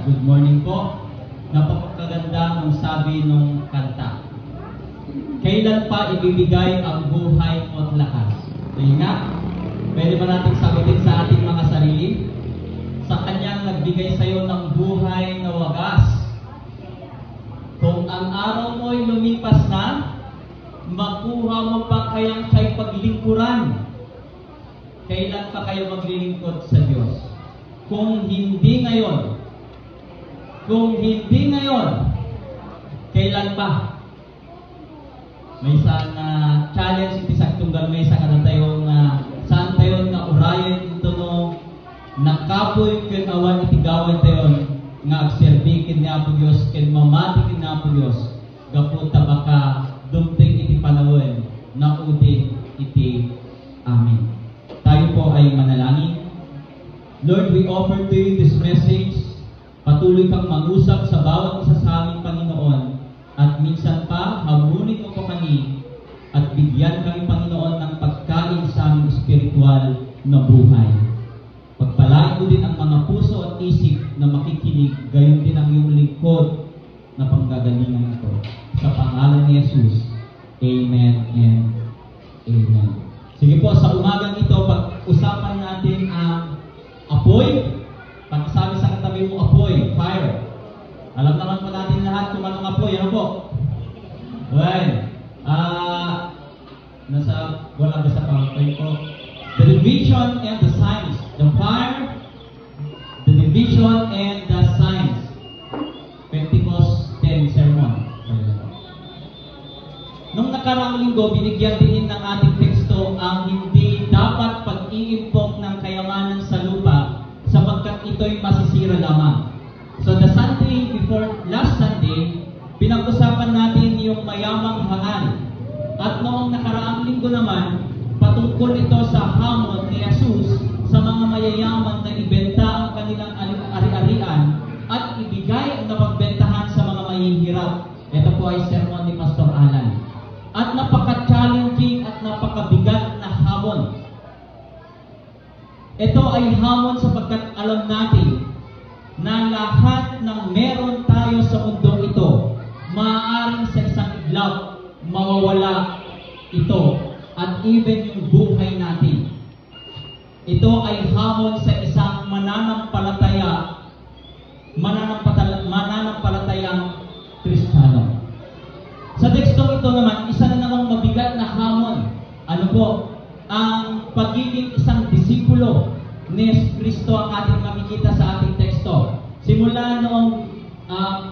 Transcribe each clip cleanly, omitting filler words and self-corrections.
Good morning po. Napakaganda ng sabi ng kanta. Kailan pa ibibigay ang buhay mo at lakas? Dahil nga, pwede ba natin sagutin sa ating mga sarili? Sa Kanyang nagbigay sa iyo ng buhay na wagas. Kung ang araw mo ay lumipas na, makuha mo pa kayang siya'y paglingkuran. Kailan pa kayo maglilingkod sa Diyos? Kung hindi ngayon, kailan pa? May isang challenge iti sa tunggal may sa kanatayo nga saan tayo nga urayan ito no nakapoy ken awan iti gawan tayo nga agserbi ken ni Apo Dios ken mamati ken ni Apo Dios gapu tabaka dumteng iti panawon na udit iti amin. Tayo po ay manalangin. Lord, we offer to you this message. Patuloy kang mag-usap sa bawat isa sa aming Panginoon. At minsan pa, hamunin mo po kami at bigyan kami, Panginoon, ng pagkain sa aming spiritual na buhay. Pagpalain mo din ang mga puso at isip na makikinig, gayon din ang iyong lingkod na panggagalingan ito. Sa pangalan ni Jesus, Amen and Amen. Sige po, sa umagang ito, pag-usapan natin ang apoy. Pagkasabi sa katabi mo, apoy, fire. Alam naman po natin lahat kung anong apoy. Ano po? Well, wala ba sa PowerPoint po? The division and the signs. The fire, the division and the signs. Pentecost 10 sermon. Nung nakaraang linggo, binigyan din ng ating teksto ang hindi dapat pag-iimpok ng kayamanan sa lupa sapagkat ito'y masisira lamang. So the Sunday before last Sunday, pinag-usapan natin yung mayamang hangal. At noong nakaraang linggo naman, patungkol ito sa hamon ni Jesus sa mga mayayaman na ibenta ang kanilang ari-arian at ibigay ang napagbentahan sa mga mahihirap. Ito po ay sermon ni Pastor Alan. At napaka-challenging at napakabigat na hamon. Ito ay hamon sapagkat alam natin na lahat ng meron tayo sa mundo ito, maaaring sa isang iglap, mawawala ito, at even yung buhay natin. Ito ay hamon sa isang mananampalatayang Kristiyano. Sa tekstong ito naman, isa na namang mabigat na hamon. Ano po? Ang pagiging isang disipulo ni Kristo ang ating makikita sa ating teksto. Simula noong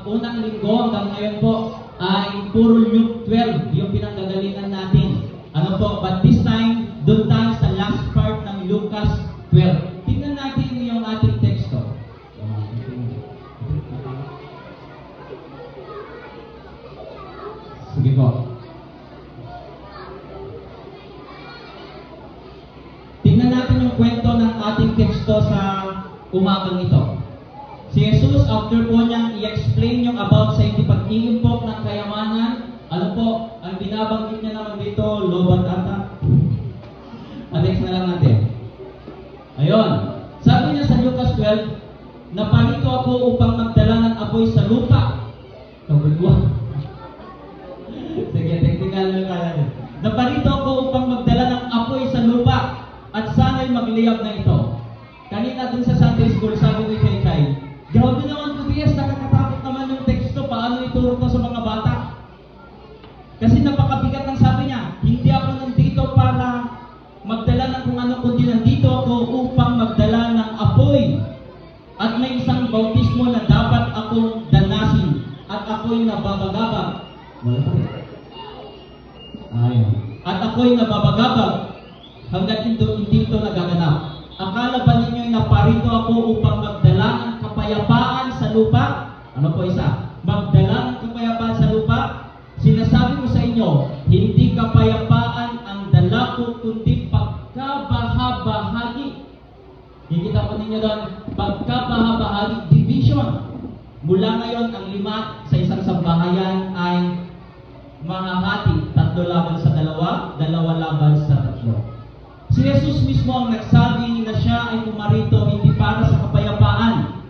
unang linggo hanggang ngayon po ay puro Luke 12 yung pinanggagalingan natin. Ano po? But this time, doon tayo sa last part ng Lucas 12. Tingnan natin yung ating teksto. Sige po. Tingnan natin yung kwento ng ating teksto sa umagang ito. Si Jesus, after po niyang i-explain yung about sa hindi pag-iimpok ng kayamanan, ano po, ang binabanggit niya naman dito, lobat ata. Next na lang natin. Ayun. Sabi niya sa Lucas 12, naparito ako upang magdala ng apoy sa lupa. Kabulwa. Sige, technical na kaya niya. Naparito ako upang magdala ng apoy sa lupa at sana'y magliyab na ito. Kanina dun sa Sunday School, sabi ko kay Kai, grabe naman po Diaz, nakakatakot naman yung teksto, paano ituro ko sa mga bata? Kasi napakabigat ng sabi niya, hindi ako nandito para magdala ng kung ano, kundi nandito ako upang magdala ng apoy. At may isang bautismo na dapat akong danasin at ako'y nababagabag. At ako'y nababagabag hanggat hindi ito nagaganap. Akala ba ninyo'y naparito ako upang magdala ng kapayapaan sa lupa? Ano po isa? Magdala ng kapayapaan sa lupa? Sinasabi ko sa inyo, hindi kapayapaan ang dala ko, kundi pagkabahabahagi. Hikita po ninyo doon, pagkabahabahagi, division. Mula ngayon, ang 5 sa isang sambahayan ay mahahati. 3 laban sa 2, 2 laban sa 3. Si Jesus mismo ang nagsabi na siya ay pumarito hindi para sa kapayapaan,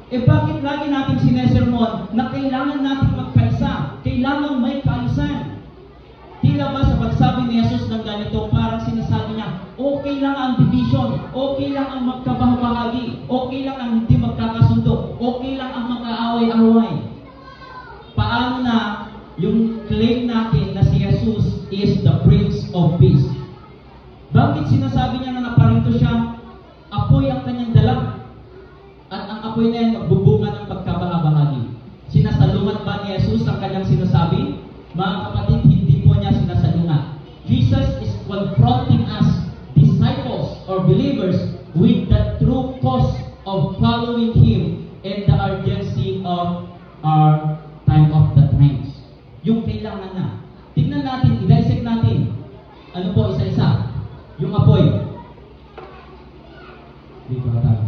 Eh bakit lagi natin sinesermon na kailangan natin magkaisa? Kailangan may kaayusan. Tila ba sa pagsabi ni Jesus ng ganito, parang sinasabi niya, okay lang ang division, okay lang ang magkabahagi, okay lang ang hindi magkakasundo, okay lang ang mag-aaway-away. Paano na yung claim natin na si Jesus is the Prince of Peace? Bakit sinasabi niya na naparito siya? Apoy ang kanyang dala. At ang apoy na yan magbubunga ng pagkabahagi. Sinasalungat ba ni Jesus ang kanyang sinasabi? Mga kapatid, hindi po niya sinasalungat. Jesus is confronting us, disciples or believers, with the true cause of following Him and the urgency of our time of the times. Yung kailangan na. Tingnan natin, i-dissect natin. Ano po, isa-isa? Yung apoy. Dito ka tayo.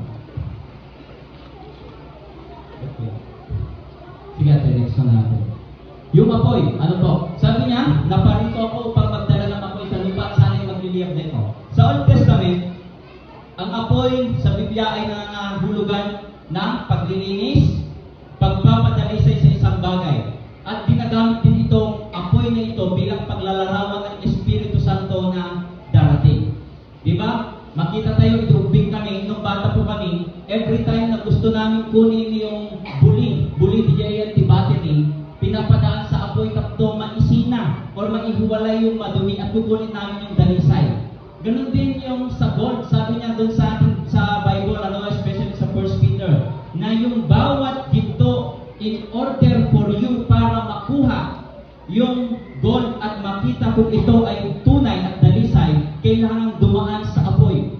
Okay. Sige, next na natin. Yung apoy, ano po? Sabi niya, naparito ako upang magdala ng apoy sa lupa, sana'y magliliyab nito. Sa Old Testament, ang apoy sa Biblia ay nangangahulugan ng paglilinis, pagpapadalisay sa isang bagay. At ginagamit din itong apoy na ito bilang paglalarawan ng Espiritu Santo na darating. Diba? Makita tayo, itubig kami, nung bata po kami, every time na gusto namin kunin yung buli di yan tibatini, pinapadaan sa apoy kapto maisina or maihiwalay yung madumi at kukunin namin yung dalisay. Ganun din yung sa gold, sabi niya doon sa ating sa Bible, especially sa 1 Peter, na yung bawat ginto in order for you para makuha yung gold at makita kung ito ay tunay at dalisay, kailangan dumaan sa apoy.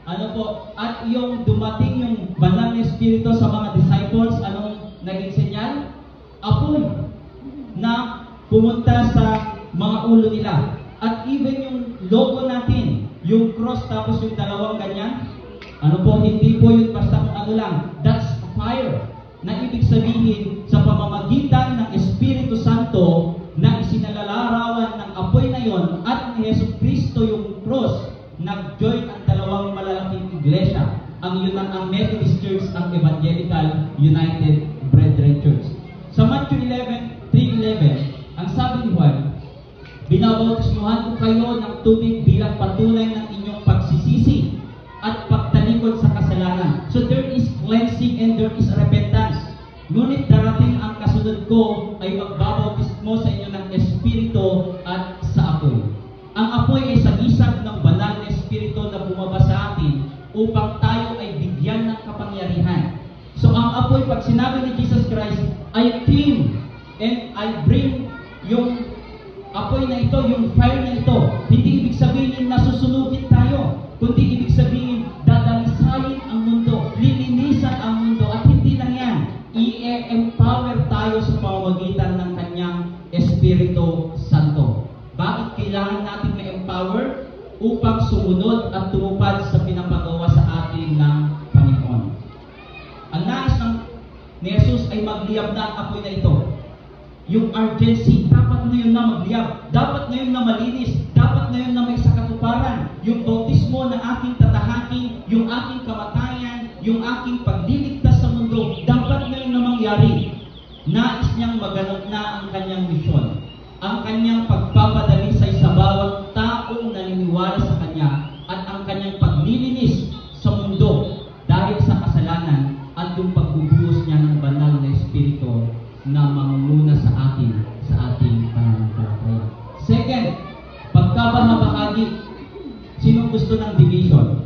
Ano po? At yung dumating yung banal na Espiritu sa mga disciples, anong naging senyal? Apoy na pumunta sa mga ulo nila. At even yung logo natin, yung cross tapos yung dalawang ganyan, ano po, hindi po yun basta kung ano lang. That's fire. Na ibig sabihin, sa pamamagitan ng Espiritu Santo na isinalalarawan ng apoy na yon at ni Yesu Kristo yung cross, nag-join ang dalawang malalaking iglesia. Ang Methodist Church, ang Evangelical United Brethren Church. Sa Matthew 3:11, ang sabi ni Juan, binabautismuhan ko kayo ng tubig bilang patunay ng inyong pagsisisi at pagtalikod sa kasalanan. So there is cleansing and there is repentance. Ngunit darating ang kasunod ko ay magbabautismo sa inyo ng Espiritu at sa apoy. Ang apoy ay sagisag ng banal na Espiritu na bumaba sa atin upang tayo ay bigyan ng kapangyarihan. So ang apoy, pag sinabi ni Jesus Christ, I came and I bring yung apoy na ito, yung fire na ito, hindi ibig sabihin na susunugin tayo, kundi ibig sabihin dadalisayin ang mundo, lilinisan ang mundo, at hindi lang yan, i-empower tayo sa pamamagitan ng kanyang Espiritu Santo. Bakit kailangan natin ma-empower? Upang sumunod at tumupad sa pinapagawa sa atin ng Panginoon. Ang nais ni Jesus ay magliyab na ang apoy na ito. Yung urgency, dapat ngayon na magliyab, dapat ngayon na malinis, dapat ngayon na may sakatuparan. Yung bautismo na aking tatahakin, yung aking kamatayan, yung aking pagliligtas sa mundo, dapat ngayon na mangyari. Nais niyang maganap na ang kanyang misyon. Ang kanyang pagpapadalisay sa bawat taong naniniwala sa kanya at ang kanyang paglilinis sa mundo dahil sa kasalanan at yung pagbubuhos niya ng banal na Espiritu na mamumuna sa ating pananampalataya. Second, pagkabahagi. Sinong gusto ng division?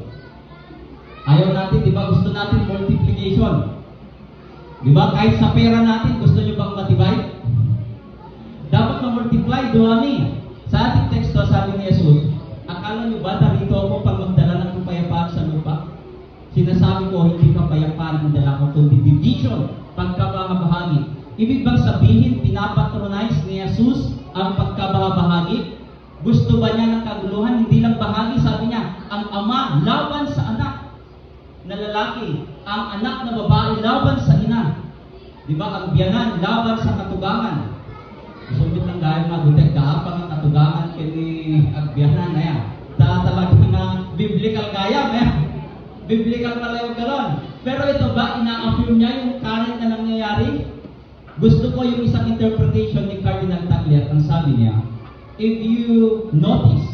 Ayaw natin, di ba? Gusto natin multiplication. Di ba? Kahit sa pera natin, gusto nyo bang matibay? Dapat na-multiply, dumami. Sa ating teksto, sabi ni Jesus, akala nyo ba narito ako pag magdala ng kapayapaan sa lupa? Sinasabi ko, hindi kapayapaan ang dala ko, kundi division, pagkabahagi. Ibig bang sabihin, pinapatronize ni Jesus ang pagkabahagi? Gusto ba niya ng kaguluhan? Hindi lang bahagi, sabi niya, ang ama laban sa anak na lalaki, ang anak na babae laban sa ina. Di ba? Ang biyanan laban sa katugangan. Sumit lang dahil magutek kaapang ang katugangan kini agbiyanan na yan. Talagang na biblical gaya, biblical pala yung galon. Pero ito ba, ina-affirm niya yung current na nangyayari? Gusto ko yung isang interpretation ni Cardinal Tagliat. Ang sabi niya, if you notice,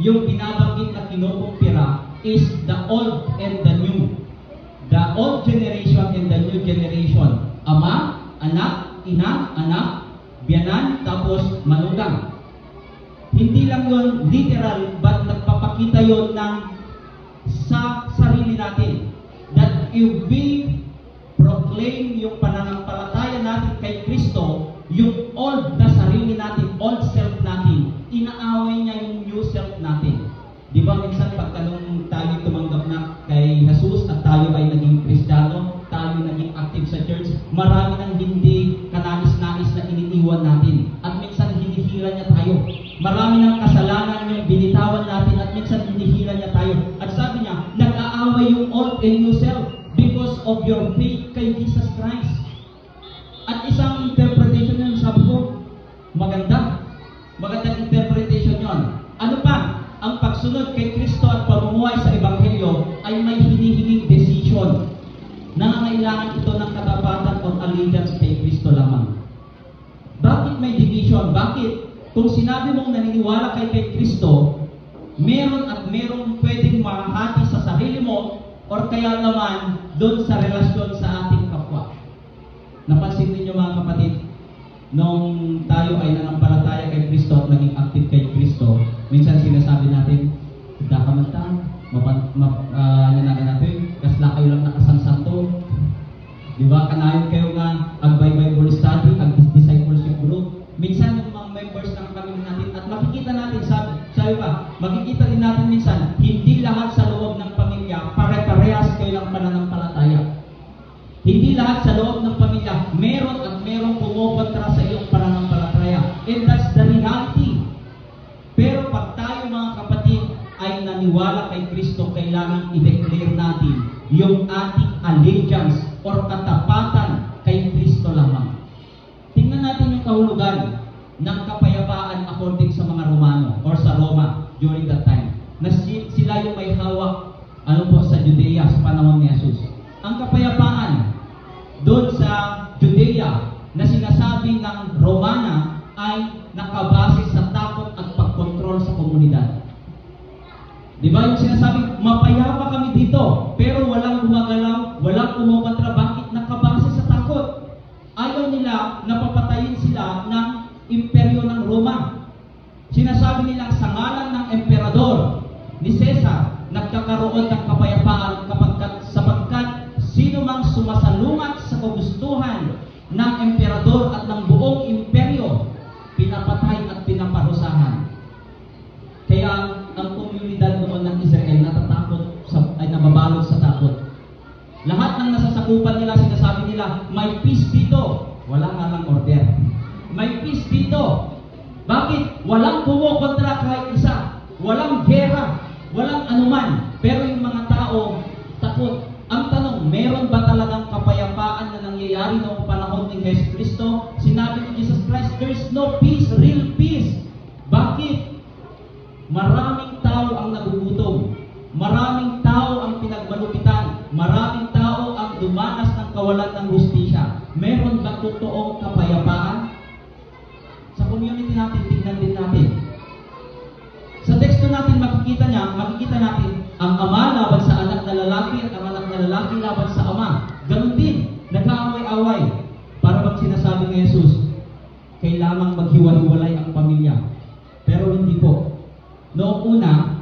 yung binabanggit na kinukumpira is the old and the new. The old generation and the new generation. Ama, anak, ina, anak, biyanan, tapos manugang. Hindi lang yun literal, but nagpapakita yun ng sa sarili natin. That if we proclaim yung pananampalataya natin kay Kristo, yung old na sarili natin, old self natin, inaaway niya yung new self natin. Di ba minsan pagka nung tayo tumanggap na kay Jesus at tayo ay naging Kristiyano, tayo naging active sa church, marami nang hindi kanais-nais na iniiwan natin. At minsan hinihila niya tayo. Marami ng kasalanan yung binitawan natin at minsan hinihila niya tayo. At sabi niya, nag-aaway yung old and new self because of your faith kay Jesus Christ. At isang interpretation yun, sabi ko, magandang interpretation yun. Ano pa? Ang pagsunod kay Kristo at pamumuhay sa Ebanghelyo ay may hinihinging decision. Nangangailangan ito ng katapatan o allegiance kay Kristo lamang. Bakit may division? Bakit? Kung sinabi mong naniniwala kay Kristo, meron at merong pwedeng mahati sa sarili mo or kaya naman doon sa relasyon sa ating kapwa. Napansin niyo mga kapatid, nung tayo ay nanampalataya kay Kristo at naging active kay Kristo, minsan sinasabi natin, dakamantang, natin, kasla kayo lang nakasansanto. Di ba? Kanayon kayo nga, Bible study, discipleship group. Minsan yung mga members ng kami natin, at makikita natin, sabi pa, makikita din natin minsan, hindi lahat sa loob ng pamilya, pare-parehas kayo ng pananampalataya. Hindi lahat sa loob ng pamilya, meron at merong pumukontra sa iyong pananampalataya. And that's the reality. Pero pag tayo mga kapatid ay naniwala kay Kristo, kailangan i-declare natin yung ating allegiance or katapatan kay Kristo lamang. Tingnan natin yung kahulugan ng kapayapaan according sa mga Romano or sa Roma during that time. Na sila yung may hawak sa Judea sa panahon ni Jesus. Ang kapayapaan doon sa Judea na sinasabi ng Romana ay nakabase sa takot at pagkontrol sa komunidad. Di ba yung sinasabi, mapayapa kami dito, pero walang gumagalaw, walang kumukontra. Bakit? Nakabase sa takot. Ayaw nila na papatayin sila ng imperyo ng Roma. Sinasabi nila sa ngalan ng emperador ni Caesar, nagkakaroon ng kapayapaan sapagkat sino mang sumasalungat sa kagustuhan ng emperador at ng buong imperyo, pinapatay at pinaparusahan. Kaya ang komunidad noon ng Israel ay nababalot sa takot. Lahat ng nasasakupan nila, sinasabi nila, may peace dito. Wala nga lang order. May peace dito. Bakit? Walang kumukontra kahit isa. Walang gera. Walang anuman. Pero yung mga tao, takot. Ang tanong, meron ba talagang kapayapaan na nangyayari noong panahon ni Jesus Kristo? Sinabi ni Jesus Christ, there is no peace, real peace. Bakit? Maraming tao ang nagugutom. Maraming tao ang pinagmalupitan. Maraming tao ang dumanas ng kawalan ng hustisya. Meron ba totoong kapayapaan? Sa community natin, tingnan din natin. Sa teksto natin, makikita natin ang ama laban sa anak na lalaki at ang anak na lalaki laban sa ama. Ganon din, nag-aaway-away. Para bang sinasabi ni Jesus, kailangang maghiwa-hiwalay ang pamilya. Pero hindi po. Noong una,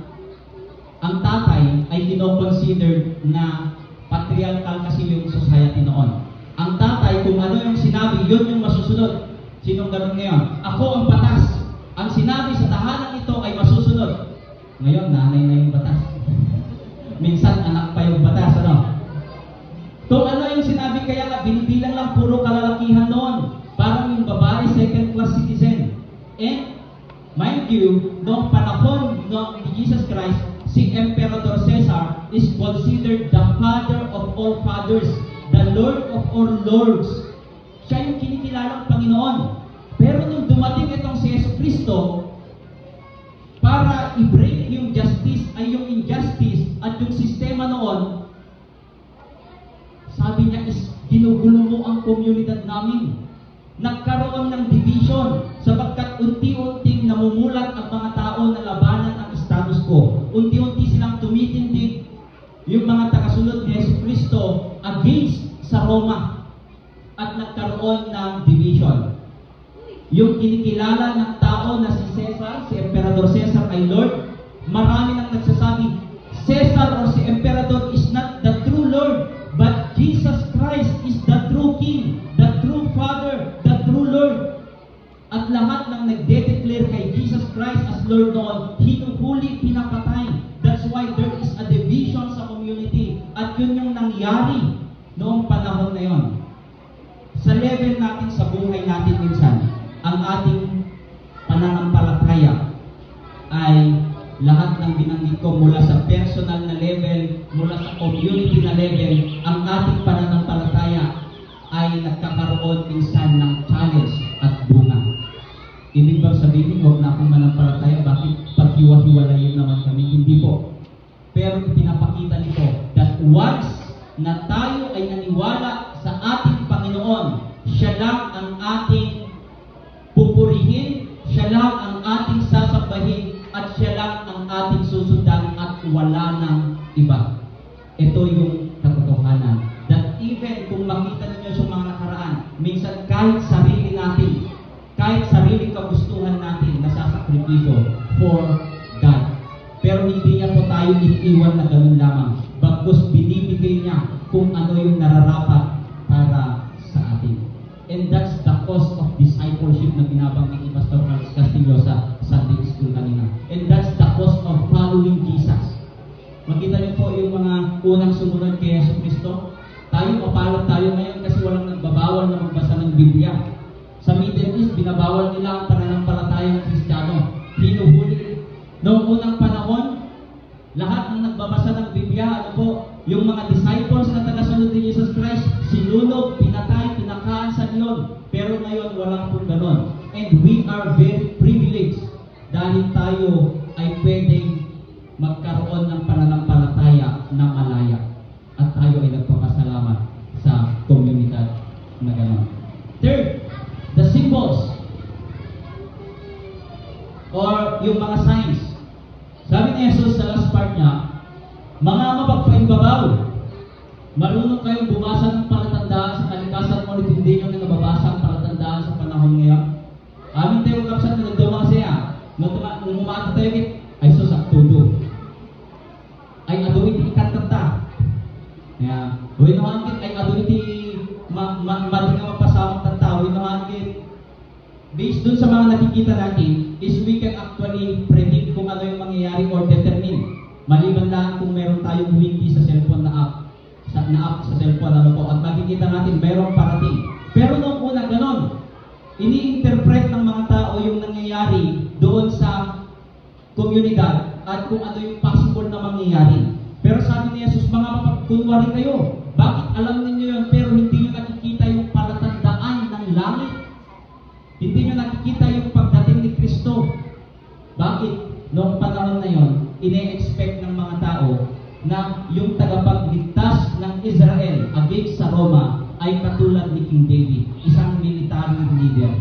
ang tatay ay kino-considered na patriarchal kasi yung society noon. Ang tatay, kung ano yung sinabi, yun yung masusunod. Sinong ganun ngayon? Ako ang batas. Ang sinabi sa tahanan ito ay masusunod. Ngayon, nanay na yung batas. Minsan, anak pa yung batas, ano? Kung ano yung sinabi, kaya nga, binibilang lang puro kalalakihan noon. Parang yung babae, second-class citizen. And, mind you, noong panahon ni Jesus Christ, si Emperador Caesar is considered the father of all fathers, the Lord of all lords. Siya yung kinikilalang Panginoon. Pero nung dumating itong si Jesus Kristo, para i-break yung justice, ay yung injustice at yung sistema noon, komunidad namin. Nagkaroon ng division sapagkat unti-unting namumulat ang mga tao na labanan ang status quo. Unti-unti silang tumitindig yung mga tagasunod ni Jesucristo against sa Roma at nagkaroon ng division. Yung kinikilala ng tao na si Caesar, si Emperador Caesar ay Lord, marami nang nagsasabi, Caesar or si Emperador is not the true Lord, but Jesus Christ is the true King, the true Father, the true Lord. At lahat ng nagde-declare kay Jesus Christ as Lord noon, hinuhuli, pinapatay. That's why there is a division sa community. At yun yung nangyari noong panahon na yon. Sa level natin sa buhay natin minsan, ang ating pananampalataya ay lahat ng binanggit ko mula sa personal na level, mula sa community na level, ang ating pananampalataya ay nagkakaroon minsan ng challenge at bunga. Ibig bang sabihin, huwag na akong manampalataya, bakit paghiwa-hiwalayin naman kami? Hindi po. Pero ipinapakita nito that once na tayo ay naniwala sa ating Panginoon, siya lang ang ating pupurihin, siya lang ang ating sasambahin, at siya lang ang ating susundan at wala ng iba. Ito yung katotohanan. That even kung makita niyo sa mga nakaraan, minsan kahit sarili natin, kahit sariling kagustuhan natin, nasasakripisyo for God. Pero hindi niya po tayo iniiwan na ganun lamang. Bagkus binibigay niya kung ano yung nararapat para sa atin. And that's the cost of discipleship na binabanggit ni Pastor Carlos Castillo sa Sunday School kanina. And that's the cost of following Jesus. Makita niyo po yung mga unang sumunod kay Jesucristo. Tayo, mapalad tayo ngayon kasi walang nagbabawal na magbasa ng Biblia. Sa Middle East, binabawal nila ang pananampalataya ng Kristiyano. Hinuhuli. Noong unang panahon, lahat ng nagbabasa ng Biblia, ano po, yung mga disciples na tagasunod ni Jesus Christ, sinunog, pinatay, pinakaan sa leon. Pero ngayon, walang po ganon. And we are very privileged dahil tayo ay pwedeng magkaroon ng pananampalataya na malaya. At tayo ay nagpapasalamat sa komunidad na ganon. Third, the symbols or yung mga signs. Sabi ni Jesus sa last part niya, mga mapagpaimbabaw, marunong kayong bumasa ng palatandaan sa kalikasan, ngunit hindi nyo na nababasa ang palatandaan sa panahon ngayon. Amin tayo kapsat na nagdawa siya, nung umata tayo ay susaktudo. Ay ado iti ikantata. Huwag naman ay ado iti mali nga mapasamang tata. Huwag naman based dun sa mga nakikita natin, is we can actually predict kung ano yung mangyayari or determine. Maliban lang kung meron tayong wiki sa cellphone na app. Sa cellphone, ano po, at makikita natin merong parating. Pero nung una ganon, ini-interpret ng mga tao yung nangyayari doon sa komunidad at kung ano yung possible na mangyayari. Pero sabi ni Jesus, mga mapagkunwari kayo. Bakit alam ninyo yun pero hindi nyo nakikita yung palatandaan ng langit? Hindi nyo nakikita yung pagdating ni Kristo. Bakit? Noong panahon na yon, ine-expect ng mga tao na yung tagapagligtas ng Israel against sa Roma ay katulad ni King David, isang military leader.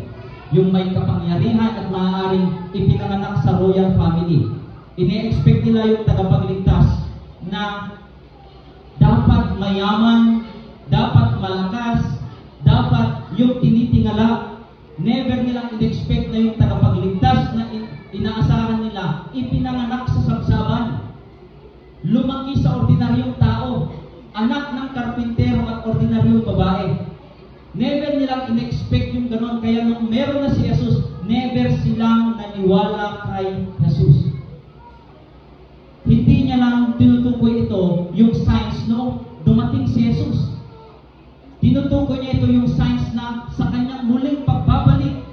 Yung may kapangyarihan at maaaring ipinanganak sa royal family. Ine-expect nila yung tagapagligtas na dapat mayaman, dapat malakas, dapat yung tinitingala. Never nilang in-expect na yung tagapagligtas na inaasahan nila, ipinanganak sa sabsaban. Lumaki sa ordinaryong tao, anak ng karpintero at ordinaryong babae. Never nilang in-expect yung ganon. Kaya nung meron na si Jesus, never silang naniwala kay Jesus. Hindi niya lang tinutukoy ito yung signs no dumating si Jesus. Tinutukoy niya ito yung signs na sa kanyang muling pagbabalik.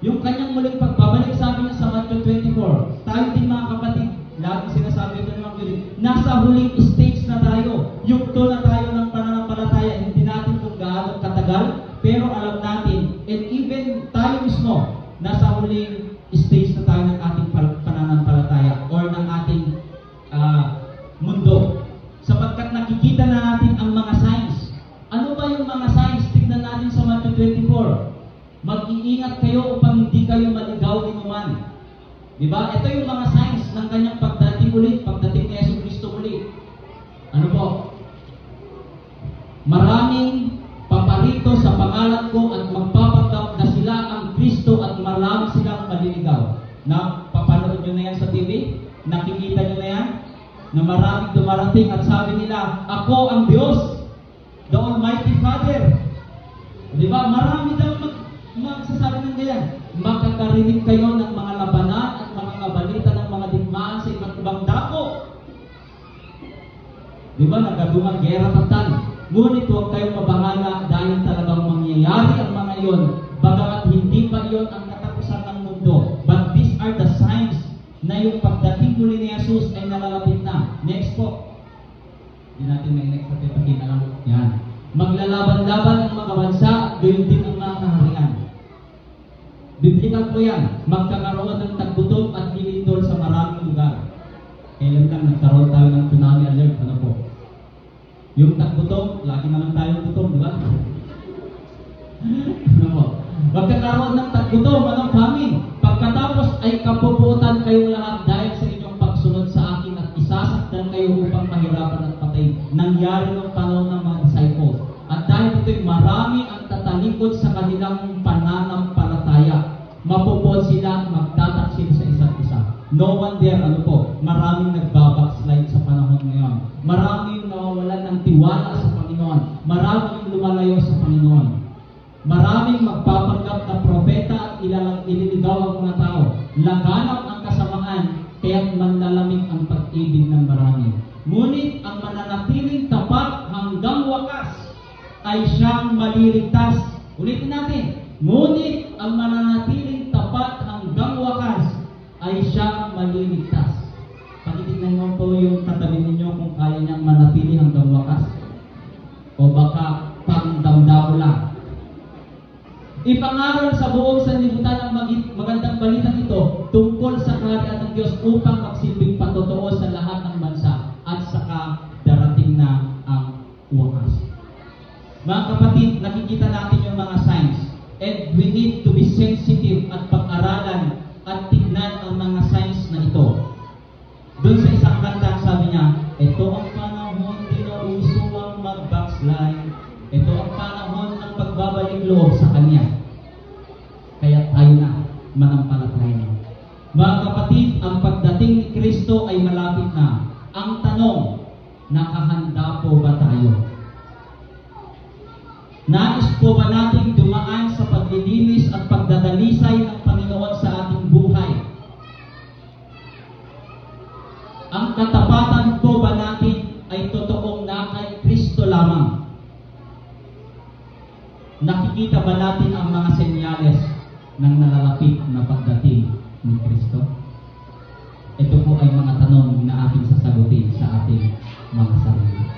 Yung kanyang muling pagbabalik, sabi niya sa Matthew 24, tayo din mga kapatid, lagi sinasabi ito ng mga kapatid, nasa huling stage na tayo. Yugto na tayo ng pananampalataya. Hindi natin kung gaano katagal, pero alam natin, and even tayo mismo, nasa huling stage na tayo ng ating pananampalataya or ng ating mundo. Sapagkat nakikita na natin ang mga signs. Ano ba yung mga signs? Mag-iingat kayo upang hindi kayo maligaw ni numan. Diba? Ito yung mga signs ng kanyang pagdating ulit, pagdating ni Yesu Cristo ulit. Ano po? Maraming paparito sa pangalan ko at magpapanggap na sila ang Kristo at marami silang maliligaw. Na papanood nyo na yan sa TV? Nakikita nyo na yan? Na maraming dumarating at sabi nila, ako ang Diyos, the Almighty Father. Diba? Marami daw magsasabi ng ganyan. Makakarinig kayo ng mga labanan at mga kabalita ng mga digmaan sa iba't ibang dako. Diba? Nagdadungang gera tatan. Ngunit huwag kayong mabahala dahil talagang mangyayari ang mga iyon. Bagamat hindi pa iyon ang katapusan ng mundo. But these are the signs na yung pagdating muli ni Jesus ay nalalapit na. Next po. Hindi natin may next na pakita lang. Yan. Maglalaban-laban ang mga bansa at gayon din ang mga kaharian. Biblikal po yan. Magkakaroon ng taggutom at lilindol sa maraming lugar. Kailan lang nagkaroon tayo ng tsunami alert. Ano po? Yung taggutom, lagi naman tayong gutom, di ba? Ano po? Magkakaroon ng taggutom, anong famine? Pagkatapos ay kapuputan kayong lahat dahil sa inyong pagsunod sa akin at isasakdan kayo upang mahirapan at patay. Nangyari ng panahon ng mga disciples. At dahil ito'y marami ang tatalikod sa kanilang pananampalataya. Mapupuot sila at magtataksil sa isa't isa. No wonder, ano po, maraming nagbabackslide sa panahon ngayon. Maraming nawawalan ng tiwala sa Panginoon. Maraming lumalayo sa Panginoon. Maraming magpapanggap na propeta at ililigaw ang mga tao. Laganap ang kasamaan, kaya't manlalamig ang pag-ibig ng marami. Ngunit ang mananatiling tapat hanggang wakas ay siyang maliligtas. Ulitin natin. Ngunit ang mananatiling tapat hanggang wakas ay siyang maliligtas. Pakitignan mo po yung katabi ninyo kung kaya niyang manatili hanggang wakas. O baka pangdamdamo lang. Ipangaral sa buong sanlibutan ang magandang balitang ito tungkol sa kaharian ng Diyos upang magsilbing patotoo sa lahat ng bansa at saka darating na ang wakas. Mga kapatid, nakikita natin yung mga signs and we need to be sensitive at pag-aralan at tignan ang mga signs na ito. Doon sa isang kanta, sabi niya, ito ang panahon din na uso ang mag-backslide. Ito ang panahon ng pagbabalik loob sa Kanya. Kaya tayo na manampalataya. Mga kapatid, ang pagdating ni Kristo ay malapit na. Ang tanong, nakahanda po ba tayo? Nais po ba nating dumaan sa paglilinis at pagdadalisay ng Panginoon sa ating buhay? Ang katapatan po ba natin ay totoong na kay Kristo lamang? Nakikita ba natin ang mga senyales ng nalalapit na pagdating ni Kristo? Ito po ay mga tanong na ating sasagutin sa ating mga sarili.